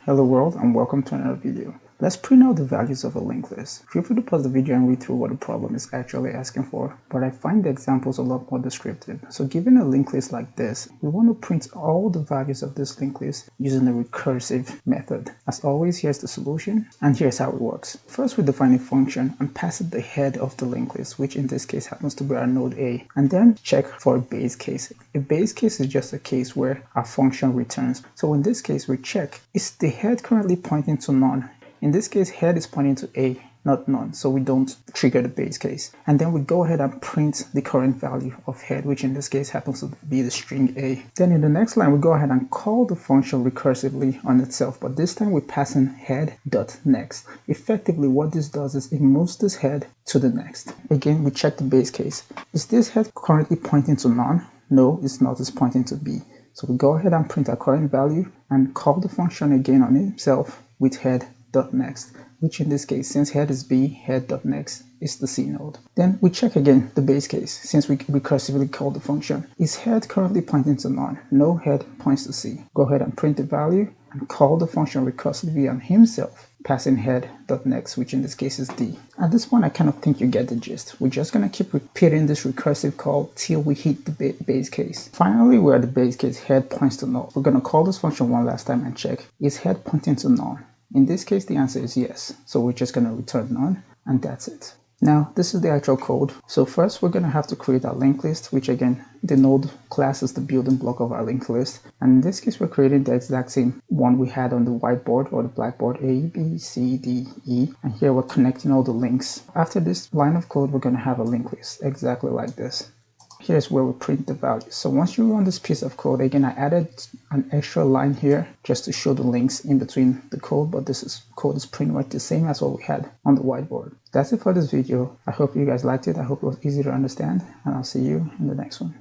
Hello world and welcome to another video. Let's print out the values of a linked list. Feel free to pause the video and read through what the problem is actually asking for, but I find the examples a lot more descriptive. So given a linked list like this, we want to print all the values of this linked list using the recursive method. As always, here's the solution and here's how it works. First, we define a function and pass it the head of the linked list, which in this case happens to be our node A, and then check for a base case. A base case is just a case where our function returns. So in this case, we check, is the head currently pointing to none? In this case, head is pointing to A, not none, so we don't trigger the base case. And then we go ahead and print the current value of head, which in this case happens to be the string A. Then in the next line, we go ahead and call the function recursively on itself, but this time we pass in head.next. Effectively, what this does is it moves this head to the next. Again, we check the base case. Is this head currently pointing to none? No, it's not, it's pointing to B. So we go ahead and print our current value and call the function again on itself with head.next, which in this case, since head is B, head.next is the C node. Then we check again the base case, since we recursively call the function. Is head currently pointing to none? No, head points to C. Go ahead and print the value and call the function recursively on himself, passing head.next, which in this case is D. At this point, I kind of think you get the gist. We're just going to keep repeating this recursive call till we hit the base case. Finally, we're at the base case, head points to null. We're going to call this function one last time and check, is head pointing to none? In this case, the answer is yes. So we're just going to return none, and that's it. Now, this is the actual code. So first, we're going to have to create our linked list, which again, the node class is the building block of our linked list. And in this case, we're creating the exact same one we had on the whiteboard or the blackboard, A, B, C, D, E. And here we're connecting all the links. After this line of code, we're going to have a linked list exactly like this. Here's where we print the values. So once you run this piece of code, again, I added an extra line here just to show the links in between the code, but code is pretty much the same as what we had on the whiteboard. That's it for this video. I hope you guys liked it. I hope it was easy to understand, and I'll see you in the next one.